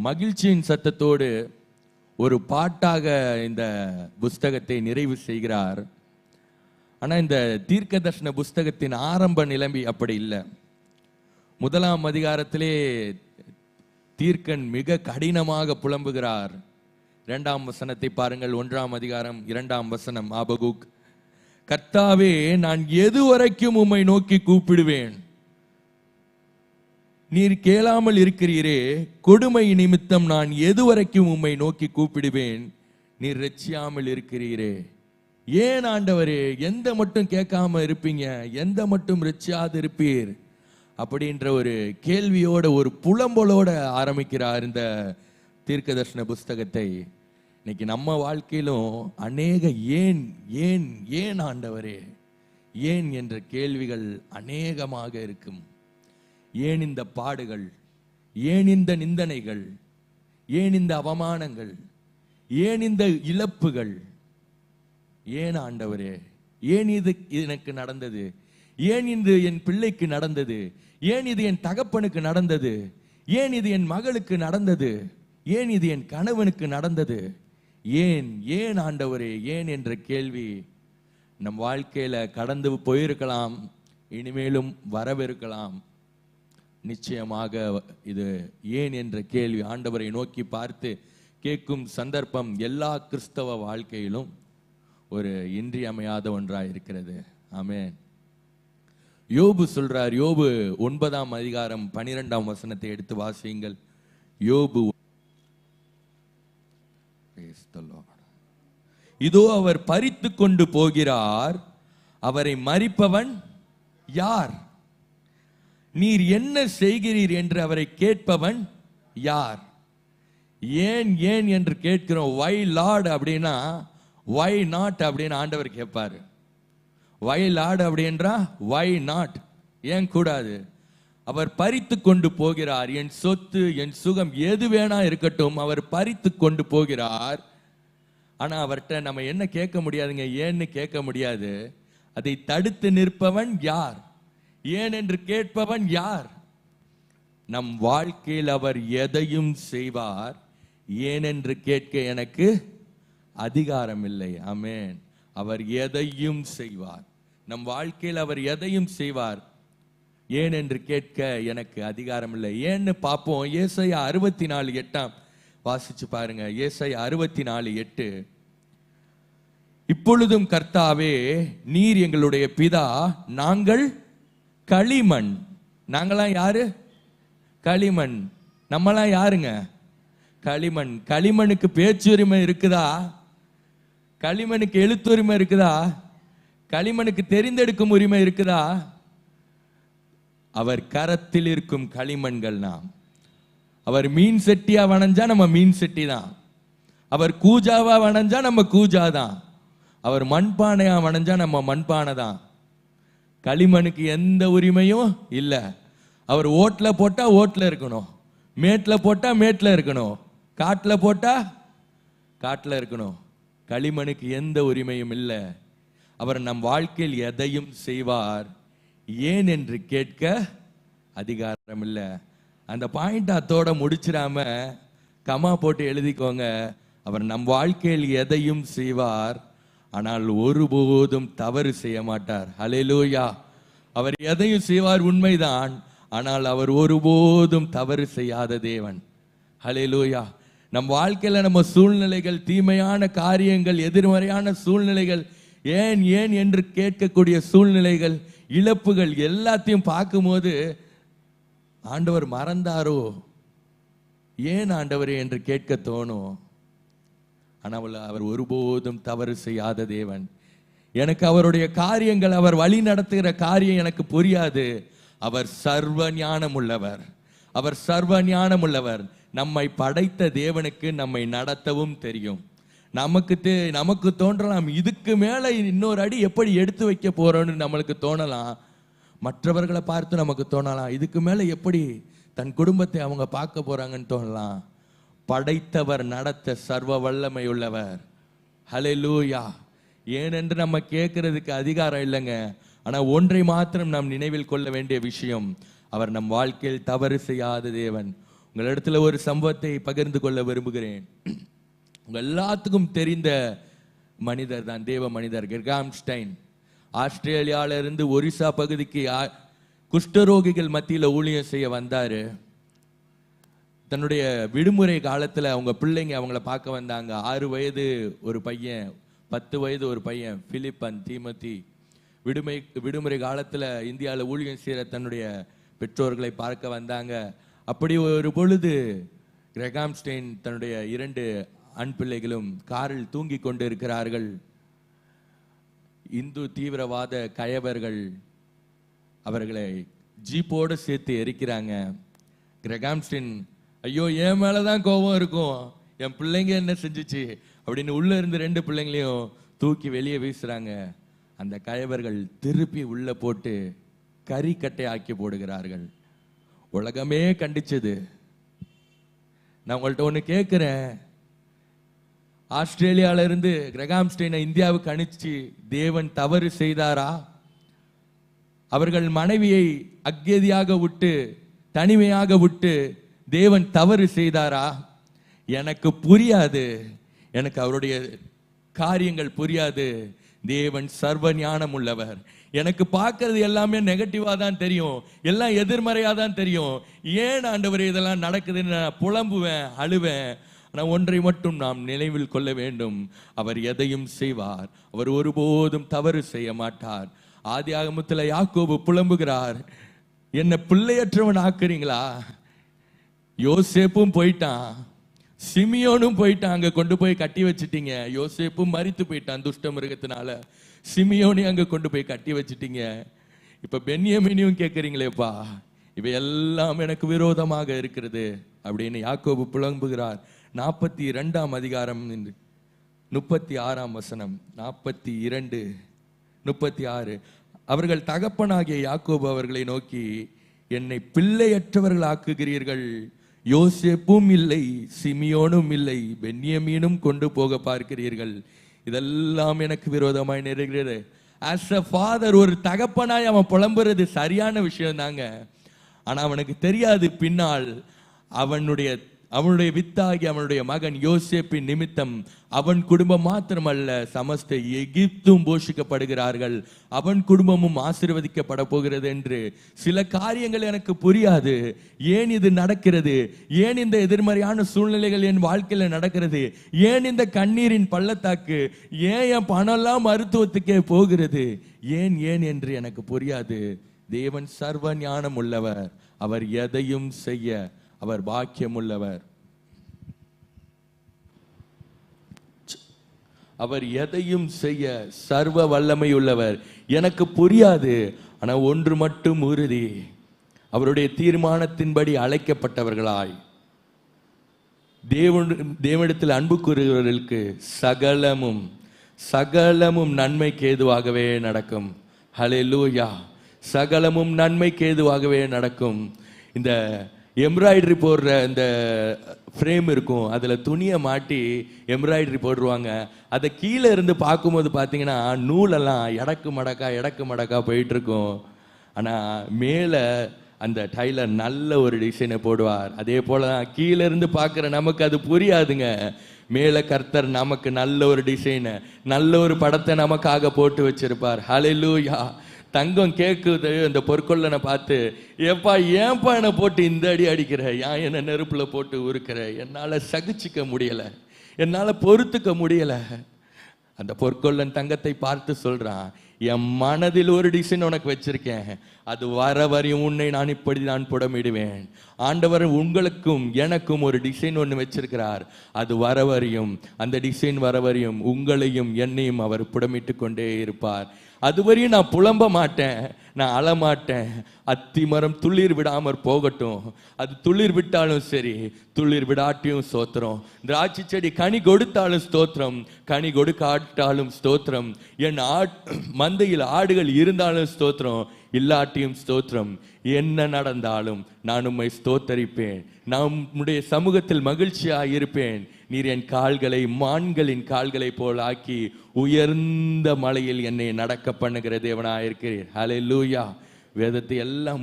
மகிழ்ச்சியின் சத்தத்தோடு ஒரு பாட்டாக இந்த புஸ்தகத்தை நிறைவு செய்கிறார். ஆனால் இந்த தீர்க்க தரிசன புஸ்தகத்தின் ஆரம்ப நிலைமை அப்படி இல்லை. 1ஆம் அதிகாரத்திலே தீர்க்கன் மிக கடினமாக புலம்புகிறார். 2ஆம் வசனத்தை பாருங்கள். 1ஆம் அதிகாரம் 2ஆம் வசனம். ஆபகுக், கர்த்தாவே, நான் எதுவரைக்கும் உம்மை நோக்கி கூப்பிடுவேன்? நீர் கேளாமல் இருக்கிறீரே. கொடுமை நிமித்தம் நான் எதுவரைக்கும் உம்மை நோக்கி கூப்பிடுவேன்? நீர் ரட்சியாமல் இருக்கிறீரே. ஏன் ஆண்டவரே, எந்த மட்டும் கேட்காம இருப்பீங்க? எந்த மட்டும் ரட்சியாது இருப்பீர்? அப்படின்ற ஒரு கேள்வியோட, ஒரு புலம்பலோட ஆரம்பிக்கிறார் இந்த தீர்க்க தரிசன புஸ்தகத்தை. இன்னைக்கு நம்ம வாழ்க்கையிலும் அநேக ஏன் ஏன் ஏன் ஆண்டவரே ஏன் என்ற கேள்விகள் அநேகமாக இருக்கும். ஏன் இந்த பாடுகள்? ஏன் இந்த நிந்தனைகள்? ஏன் இந்த அவமானங்கள்? ஏன் இந்த இழப்புகள்? ஏன் ஆண்டவரே, ஏன் இது எனக்கு நடந்தது? ஏன் இது என் பிள்ளைக்கு நடந்தது? ஏன் இது என் தகப்பனுக்கு நடந்தது? ஏன் இது என் மகளுக்கு நடந்தது? ஏன் இது என் கணவனுக்கு நடந்தது? ஏன் ஏன் ஆண்டவரே ஏன் என்ற கேள்வி நம் வாழ்க்கையில கடந்து போயிருக்கலாம், இனிமேலும் வரவிருக்கலாம். நிச்சயமாக இது ஏன் என்ற கேள்வி ஆண்டவரை நோக்கி பார்த்து கேட்கும் சந்தர்ப்பம் எல்லா கிறிஸ்தவ வாழ்க்கையிலும் ஒரு இன்றியமையாத ஒன்றாக இருக்கிறது. ஆமென். யோபு சொல்றார். யோபு 9ஆம் அதிகாரம் 12ஆம் வசனத்தை எடுத்து வாசியுங்கள். யோபு, இதோ அவர் பறித்து கொண்டு போகிறார், அவரை மரிப்பவன் யார்? நீர் என்ன செய்கிறீர் என்று அவரை கேட்பவன் யார்? ஏன் ஏன் என்று கேட்கிறோம். வை லார்ட் அப்படின்னா வை நாட் அப்படின்னு ஆண்டவர் கேட்பாரு. வை லார்ட் அப்படின்றா வை நாட், ஏன் கூடாது? அவர் பறித்து கொண்டு போகிறார். என் சொத்து, என் சுகம் எது வேணா இருக்கட்டும், அவர் பறித்து கொண்டு போகிறார். ஆனா அவர்கிட்ட நம்ம என்ன கேட்க முடியாதுங்க, ஏன்னு கேட்க முடியாது. அதை தடுத்து நிற்பவன் யார்? ஏன் என்று கேட்பவன் யார்? நம் வாழ்க்கையில் அவர் எதையும் செய்வார். ஏனென்று கேட்க எனக்கு அதிகாரம் இல்லை. ஆமென். அவர் எதையும் செய்வார். நம் வாழ்க்கையில் அவர் எதையும் செய்வார். ஏன் என்று கேட்க எனக்கு அதிகாரம் இல்லை. ஏன்னு பார்ப்போம். ஏசாயா 64:8 வாசிச்சு பாருங்க. ஏசாயா 64:8. இப்பொழுதும் கர்த்தாவே, நீர் எங்களுடைய பிதா, நாங்கள் களிமண். நாங்களாம் யாரு? களிமண். நம்மளாம் யாருங்க? களிமண். களிமண்ணுக்கு பேச்சுரிமை இருக்குதா? களிமண்ணுக்கு எழுத்துரிமை இருக்குதா? களிமண்ணுக்கு தெரிந்தெடுக்கும் உரிமை இருக்குதா? அவர் கரத்தில் இருக்கும் களிமண்கள் நாம். அவர் மீன் செட்டியா வணைஞ்சா நம்ம மீன் செட்டி தான். அவர் கூஜாவா வணைஞ்சா நம்ம கூஜா தான். அவர் மண்பானையா வணைஞ்சா நம்ம மண்பானை தான். களிமண்ணுக்கு எந்த உரிமையும் இல்லை. அவர் ஓட்டுல போட்டா ஓட்டுல இருக்கணும், மேட்ல போட்டா மேட்ல இருக்கணும், காட்டுல போட்டா காட்டுல இருக்கணும். களிமண்ணுக்கு எந்த உரிமையும் இல்லை. அவர் நம் வாழ்க்கையில் எதையும் செய்வார். ஏன் என்று கேட்க அதிகாரம் இல்லை. அந்த பாயிண்ட் அத்தோட முடிச்சிடாம கமா போட்டு எழுதிக்கோங்க. அவர் நம் வாழ்க்கையில் எதையும் செய்வார், ஆனால் ஒருபோதும் தவறு செய்ய மாட்டார். ஹல்லேலூயா. அவர் எதையும் செய்வார், உண்மைதான். ஆனால் அவர் ஒருபோதும் தவறு செய்யாத தேவன். ஹல்லேலூயா. நம் வாழ்க்கையில நம்ம சூழ்நிலைகள், தீமையான காரியங்கள், எதிர்மறையான சூழ்நிலைகள், ஏன் ஏன் என்று கேட்கக்கூடிய சூழ்நிலைகள், இழப்புகள் எல்லாத்தையும் பார்க்கும்போது ஆண்டவர் மறந்தாரோ, ஏன் ஆண்டவரே என்று கேட்க தோணும். ஆனால் அவர் ஒருபோதும் தவறு செய்யாத தேவன். எனக்கு அவருடைய காரியங்கள், அவர் வழி நடத்துகிற காரியம் எனக்கு புரியாது. அவர் சர்வ ஞானம் உள்ளவர். அவர் சர்வ ஞானம் உள்ளவர். நம்மை படைத்த தேவனுக்கு நம்மை நடத்தவும் தெரியும். நமக்கு தோன்றலாம், இதுக்கு மேல இன்னொரு அடி எப்படி எடுத்து வைக்க போறோம்னு நம்மளுக்கு தோணலாம். மற்றவர்களை பார்த்து நமக்கு தோணலாம், இதுக்கு மேல எப்படி தன் குடும்பத்தை அவங்க பார்க்க போறாங்கன்னு தோணலாம். படைத்தவர் நடத்த சர்வ வல்லமை உள்ளவர். ஹல்லேலூயா. ஏனென்று நம்ம கேட்கறதுக்கு அதிகாரம் இல்லைங்க. ஆனா ஒன்றை மாத்திரம் நாம் நினைவில் கொள்ள வேண்டிய விஷயம், அவர் நம் வாழ்க்கையில் தவறு செய்யாத தேவன். உங்களிடத்துல ஒரு சம்பவத்தை பகிர்ந்து கொள்ள விரும்புகிறேன். உங்க எல்லாத்துக்கும் தெரிந்த மனிதர் தான், தேவ மனிதர் கிரகாம் ஸ்டைன். ஆஸ்திரேலியாவில இருந்து ஒரிசா பகுதிக்கு குஷ்டரோகிகள் மத்தியில் ஊழியம் செய்ய வந்தாரு. தன்னுடைய விடுமுறை காலத்துல அவங்க பிள்ளைங்க அவங்கள பார்க்க வந்தாங்க. 6 வயது ஒரு பையன், 10 வயது ஒரு பையன், பிலிப்பன், தீமோத்தி. விடுமுறை காலத்துல இந்தியாவில் ஊழியம் செய்கிற தன்னுடைய பெற்றோர்களை பார்க்க வந்தாங்க. அப்படி ஒரு பொழுது கிரகாம் ஸ்டைன் தன்னுடைய 2 ஆண் பிள்ளைகளும் காரில் தூங்கி கொண்டு இருக்கிறார்கள். இந்து தீவிரவாத கயவர்கள் அவர்களை ஜீப்போடு சேர்த்து எரிக்கிறாங்க. கிரகாம் ஸ்டைன், ஐயோ என் மேலதான் கோபம் இருக்கும், என் பிள்ளைங்க என்ன செஞ்சுச்சு அப்படின்னு உள்ள இருந்து 2 பிள்ளைங்களையும் தூக்கி வெளியே வீசுறாங்க. அந்த கயவர்கள் திருப்பி உள்ள போட்டு கறிக்கட்டை ஆக்கி போடுகிறார்கள். உலகமே கண்டிச்சது. நான் உங்கள்ட்ட ஒண்ணு கேட்கிறேன், ஆஸ்திரேலியால இருந்து கிரகாம் ஸ்டைனை இந்தியாவுக்கு அனுப்பிச்சு தேவன் தவறு செய்தாரா? அவர்கள் மனைவியை அக்கேதியாக விட்டு தனிமையாக விட்டு தேவன் தவறு செய்தாரா? எனக்கு புரியாது, எனக்கு அவருடைய காரியங்கள் புரியாது. தேவன் சர்வ ஞானம் உள்ளவர். எனக்கு பார்க்கறது எல்லாமே நெகட்டிவா தான் தெரியும், எல்லாம் எதிர்மறையா தான் தெரியும். ஏன் ஆண்டவர் இதெல்லாம் நடக்குதுன்னு நான் புலம்புவேன், அழுவேன். ஆனால் ஒன்றை மட்டும் நாம் நினைவில் கொள்ள வேண்டும், அவர் எதையும் செய்வார், அவர் ஒருபோதும் தவறு செய்ய மாட்டார். ஆதியாகமத்தில் யாக்கோபு புலம்புகிறார், என்ன பிள்ளையற்றவன் ஆக்குறீங்களா? யோசேப்பும் போயிட்டான், சிமியோனும் போயிட்டான், அங்க கொண்டு போய் கட்டி வச்சிட்டீங்க. யோசேப்பும் மரித்து போயிட்டான் துஷ்ட மிருகத்தினால, சிமியோனையும் அங்க கொண்டு போய் கட்டி வச்சிட்டீங்க. இப்ப பென்யமீனையும் கேட்கறீங்களேப்பா, இவை எல்லாம் எனக்கு விரோதமாக இருக்கிறது அப்படின்னு யாக்கோபு புலம்புகிறார். 42ஆம் அதிகாரம் 36ஆம் வசனம். 42:36. அவர்கள் தகப்பனாகிய யாக்கோபு அவர்களை நோக்கி, என்னை பிள்ளையற்றவர்கள் ஆக்குகிறீர்கள். யோசேப்பும் இல்லை, சிமியோனும் இல்லை, பென்யமீனும் கொண்டு போக பார்க்கிறீர்கள். இதெல்லாம் எனக்கு விரோதமாய் நெருகிறது. ஆஸ் அ ஃபாதர், ஒரு தகப்பனாய் அவன் புலம்புறது சரியான விஷயம் தாங்க. ஆனா அவனுக்கு தெரியாது, பின்னால் அவனுடைய வித்தாகி அவனுடைய மகன் யோசேப்பின் நிமித்தம் அவன் குடும்பம் மாத்திரமல்ல, சமஸ்த எகிப்தும் போஷிக்கப்படுகிறார்கள், அவன் குடும்பமும் ஆசீர்வதிக்கப்பட போகிறது என்று. சில காரியங்கள் எனக்கு புரியாது, ஏன் இது நடக்கிறது, ஏன் இந்த எதிர்மறையான சூழ்நிலைகள் என் வாழ்க்கையில நடக்கிறது, ஏன் இந்த கண்ணீரின் பள்ளத்தாக்கு, ஏன் என் பணம்லாம் மருத்துவத்துக்கே போகிறது, ஏன் ஏன் என்று எனக்கு புரியாது. தேவன் சர்வ ஞானம் உள்ளவர், அவர் எதையும் செய்ய அவர் பாக்கியம் உள்ளவர். அவர் எதையும் செய்ய சர்வ வல்லமை உள்ளவர். எனக்கு புரியாது, ஆனா ஒன்று மட்டும் உறுதி, அவருடைய தீர்மானத்தின்படி அழைக்கப்பட்டவர்களாய் தேவனிடத்தில் அன்பு கூறுகிறவர்களுக்கு சகலமும் நன்மைக்கு ஏதுவாகவே நடக்கும். ஹல்லேலூயா. சகலமும் நன்மைக்கு ஏதுவாகவே நடக்கும். இந்த எம்ப்ராய்டரி போடுற இந்த ஃப்ரேம் இருக்கும், அதில் துணியை மாட்டி எம்ப்ராய்டரி போடுருவாங்க. அதை கீழே இருந்து பார்க்கும்போது பார்த்தீங்கன்னா நூலெல்லாம் எடக்கு மடக்கா போயிட்டு இருக்கும். ஆனால் மேலே அந்த டைலர் நல்ல ஒரு டிசைனை போடுவார். அதே போல தான் கீழே இருந்து பார்க்குற நமக்கு அது புரியாதுங்க. மேலே கர்த்தர் நமக்கு நல்ல ஒரு டிசைனை, நல்ல ஒரு படத்தை நமக்காக போட்டு வச்சிருப்பார். ஹல்லேலூயா. தங்கம் கேட்குது அந்த பொற்கொள்ளனை பார்த்து, ஏப்பா ஏன்பா என்னை போட்டு இந்த அடி அடிக்கிற, ஏன் என்னை நெருப்புல போட்டு உருக்கிற, என்னால் சகிச்சிக்க முடியலை, என்னால் பொறுத்துக்க முடியலை. அந்த பொற்கொள்ளன் தங்கத்தை பார்த்து சொல்றான், என் மனதில் ஒரு டிசைன் உனக்கு வச்சிருக்கேன், அது வர வரையும் உன்னை நான் இப்படி நான் புடமிடுவேன். ஆண்டவர் உங்களுக்கும் எனக்கும் ஒரு டிசைன் ஒன்று வச்சிருக்கிறார், அது வர வரையும், அந்த டிசைன் வர வரையும் உங்களையும் என்னையும் அவர் புடமிட்டு கொண்டே இருப்பார். அதுவரையும் நான் புலம்ப மாட்டேன், நான் அழமாட்டேன். அத்தி மரம் துளிர் விடாமற் போகட்டும், அது துளிர் விட்டாலும் சரி, துளிர் விடாட்டியும் ஸ்தோத்திரம். திராட்சை செடி கனி கொடுத்தாலும் ஸ்தோத்திரம், கனி கொடுக்காட்டாலும் ஸ்தோத்திரம். என் மந்தையில் ஆடுகள் இருந்தாலும் ஸ்தோத்திரம், இல்லாட்டியும் ஸ்தோத்திரம். என்ன நடந்தாலும் நான் உம்மை ஸ்தோத்தரிப்பேன், நான் உம்முடைய சமூகத்தில் மகிழ்ச்சியாக இருப்பேன். நீர் என் கால்களை மான்களின் கால்களை போல் ஆக்கி உயர்ந்த மலையில் என்னை நடக்க பண்ணுகிற தேவனாயிருக்கிறீர். ஹல்லேலூயா. வேதத்தை எல்லாம்